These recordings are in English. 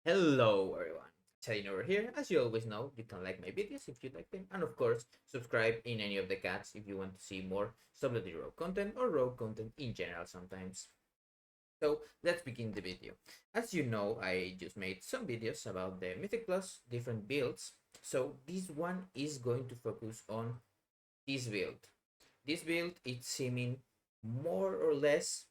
Hello everyone, Shading over here. As you always know, you can like my videos if you like them, and of course, subscribe in any of the cats if you want to see more Sub+vigor content or rogue content in general sometimes. So let's begin the video. As you know, I just made some videos about the Mythic Plus different builds. So this one is going to focus on this build. This build is seeming more or less,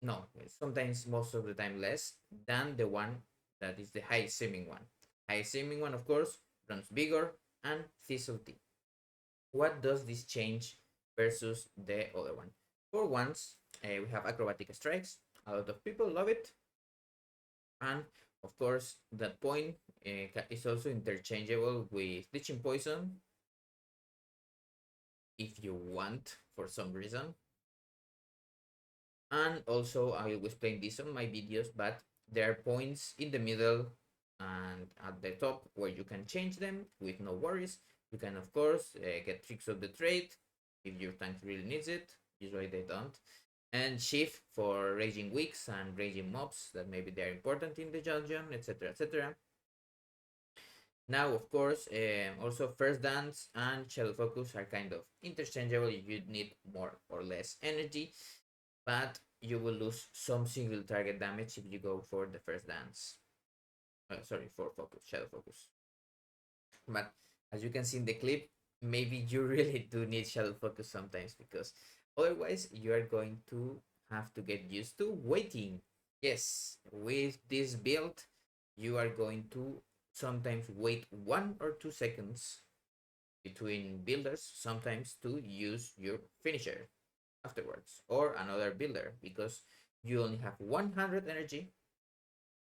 no, sometimes most of the time less than the one that is the high seeming one. High seeming one, of course, runs Vigor and Thistle Tea. What does this change versus the other one? For once, we have acrobatic strikes. A lot of people love it, and of course, that point is also interchangeable with Leeching Poison if you want for some reason. And also, I will explain this on my videos, but there are points in the middle and at the top where you can change them with no worries. You can, of course, get tricks of the trade if your tank really needs it. Usually they don't. And shift for raging weeks and raging mobs that maybe they're important in the dungeon, etc. etc. Now, of course, also first dance and shadow focus are kind of interchangeable. You need more or less energy, but you will lose some single target damage if you go for the first dance. Sorry, for focus, shadow focus. But as you can see in the clip, maybe you really do need shadow focus sometimes, because otherwise you are going to have to get used to waiting. Yes, with this build, you are going to sometimes wait 1 or 2 seconds between builders, sometimes to use your finisher afterwards, or another builder, because you only have 100 energy,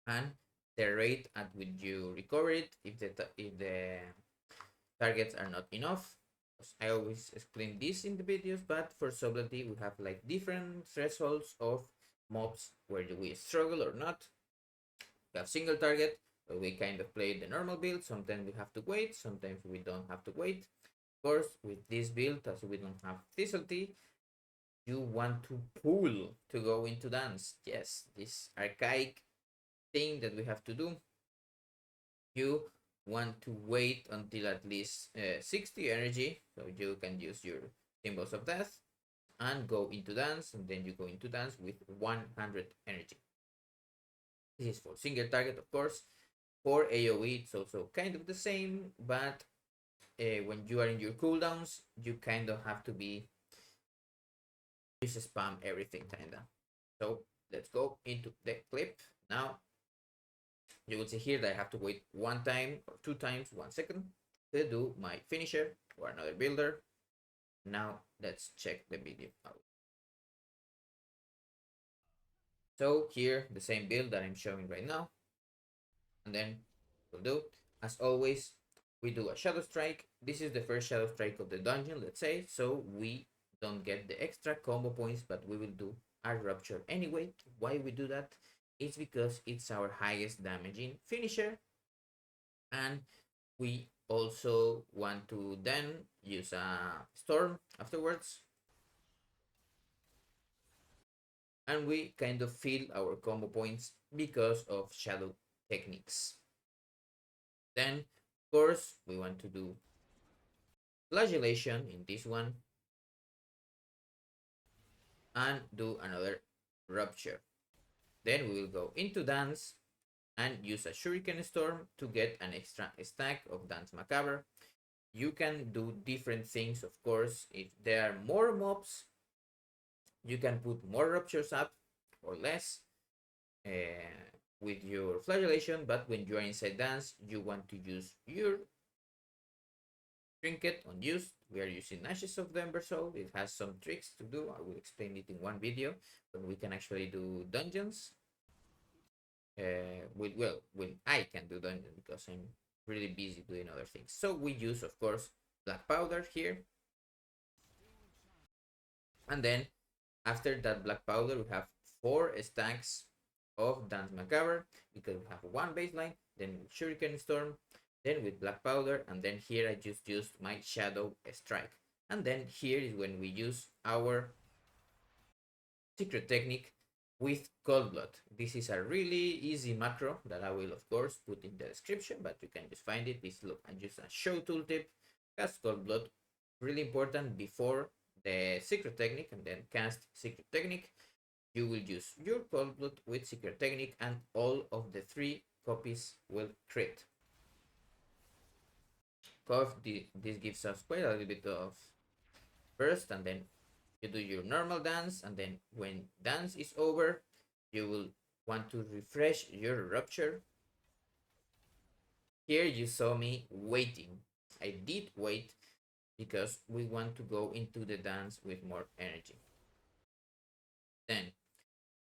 and the rate at which you recover it, if the targets are not enough. I always explain this in the videos, but for Sublety we have like different thresholds of mobs where we struggle or not. We have single target, but we kind of play the normal build. Sometimes we have to wait, sometimes we don't have to wait. Of course, with this build, as we don't have Thistle Tea, you want to pull to go into dance. Yes, this archaic thing that we have to do. You want to wait until at least 60 energy, so you can use your symbols of death and go into dance, and then you go into dance with 100 energy. This is for single target, of course. For AoE, it's also kind of the same, but when you are in your cooldowns, you kind of have to be just spam everything, kinda. So let's go into the clip now. You will see here that I have to wait 1 time or 2 times 1 second to do my finisher or another builder. Now let's check the video out. So here the same build that I'm showing right now, and then we'll do, as always, we do a shadow strike. This is the first shadow strike of the dungeon, let's say, so we don't get the extra combo points, but we will do a rupture anyway. Why we do that? It's because it's our highest damaging finisher, and we also want to then use a storm afterwards, and we kind of fill our combo points because of shadow techniques. Then, of course, we want to do flagellation in this one and do another rupture. Then we will go into dance and use a shuriken storm to get an extra stack of dance macabre. You can do different things, of course. If there are more mobs, you can put more ruptures up or less with your flagellation, but when you are inside dance, you want to use your trinket unused. We are using Ashes of the Ember Soul. It has some tricks to do. I will explain it in one video when we can actually do dungeons. When I can do dungeons, because I'm really busy doing other things. So we use, of course, black powder here. And then after that black powder, we have 4 stacks of Dance Macabre, because we have one baseline, then Shuriken Storm, then with black powder, and then here I just used my Shadow Strike. And then here is when we use our secret technique with cold blood. This is a really easy macro that I will of course put in the description, but you can just find it. This look and just a show tooltip. Cast cold blood, really important before the secret technique, and then cast secret technique. You will use your cold blood with secret technique, and all of the 3 copies will crit. Of this gives us quite a little bit of burst, and then you do your normal dance, and then when dance is over, you will want to refresh your rupture. Here you saw me waiting. I did wait because we want to go into the dance with more energy. Then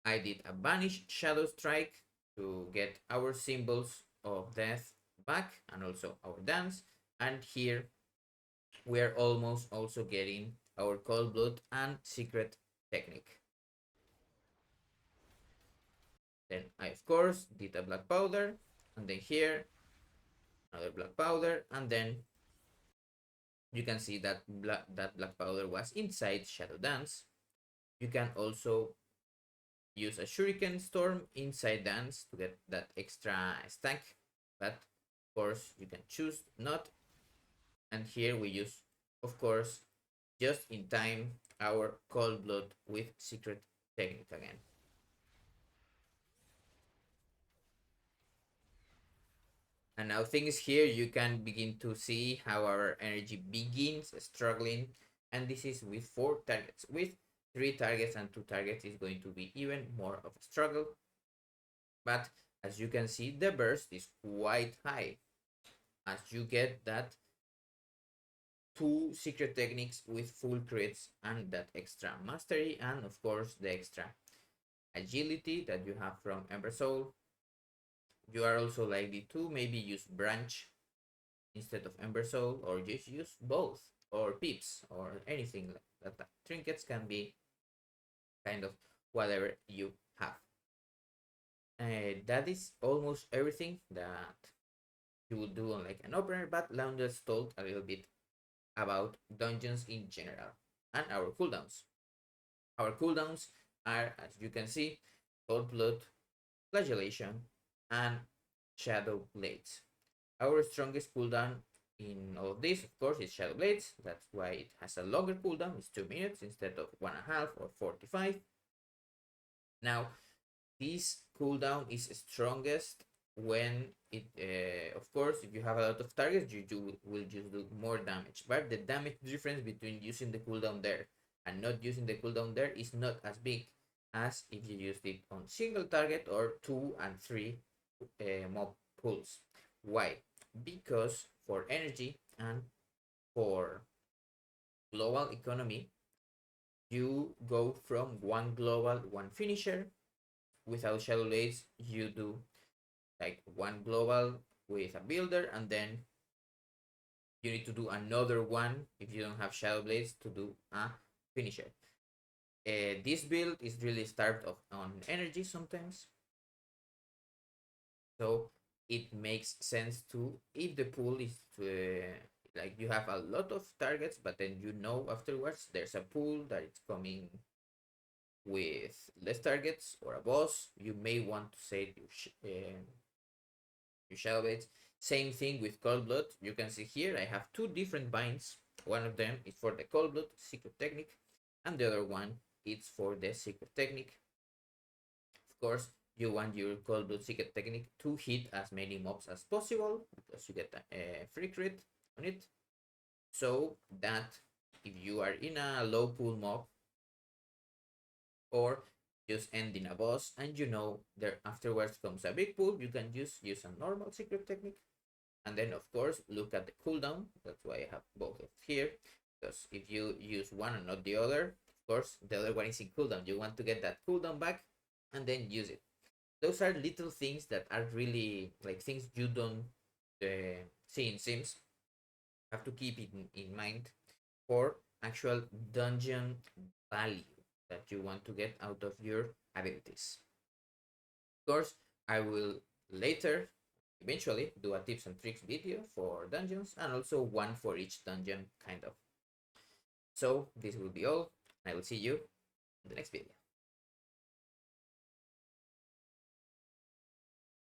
I did a Banish Shadow Strike to get our symbols of death back, and also our dance. And here we are almost also getting our cold blood and secret technique. Then I of course did a black powder, and then here another black powder, and then you can see that black powder was inside Shadow Dance. You can also use a Shuriken Storm inside Dance to get that extra stack, but of course you can choose not. And here we use, of course, just in time, our cold blood with secret technique again. And now things here, you can begin to see how our energy begins struggling. And this is with 4 targets. With 3 targets and 2 targets is going to be even more of a struggle. But as you can see, the burst is quite high. As you get that 2 secret techniques with full crits and that extra mastery, and of course the extra agility that you have from Ember Soul. You are also likely to maybe use branch instead of Ember Soul, or just use both, or pips, or anything like that. Trinkets can be kind of whatever you have. That is almost everything that you will do on like an opener, but Laun just told a little bit about dungeons in general and our cooldowns. Our cooldowns are, as you can see, Cold Blood, Flagellation, and Shadow Blades. Our strongest cooldown in all of this, of course, is Shadow Blades. That's why it has a longer cooldown. It's 2 minutes instead of 1.5 or 45. Now, this cooldown is strongest when it, of course, if you have a lot of targets, you will just do more damage. But the damage difference between using the cooldown there and not using the cooldown there is not as big as if you used it on single target or 2 and 3 mob pulls. Why? Because for energy and for global economy, you go from 1 global, 1 finisher. Without Shadow Blades, you do like 1 global with a builder, and then you need to do another one if you don't have Shadow Blades to do a finisher. This build is really starved on energy sometimes, so it makes sense to, if the pool is like you have a lot of targets, but then you know afterwards there's a pool that it's coming with less targets or a boss, you may want to save your Shadow Blades. Same thing with Cold Blood. You can see here I have 2 different binds. One of them is for the Cold Blood secret technique, and the other one is for the secret technique. Of course, you want your Cold Blood secret technique to hit as many mobs as possible, because you get a free crit on it. So that if you are in a low pool mob, or just ending a boss and you know there afterwards comes a big pool, you can just use a normal secret technique. And then of course look at the cooldown. That's why I have both here, because if you use one and not the other, of course the other one is in cooldown. You want to get that cooldown back and then use it. Those are little things that are really like things you don't see in Sims. Have to keep it in mind for actual dungeon value that you want to get out of your abilities. Of course, I will later eventually do a tips and tricks video for dungeons, and also one for each dungeon kind of. So this will be all. I will see you in the next video.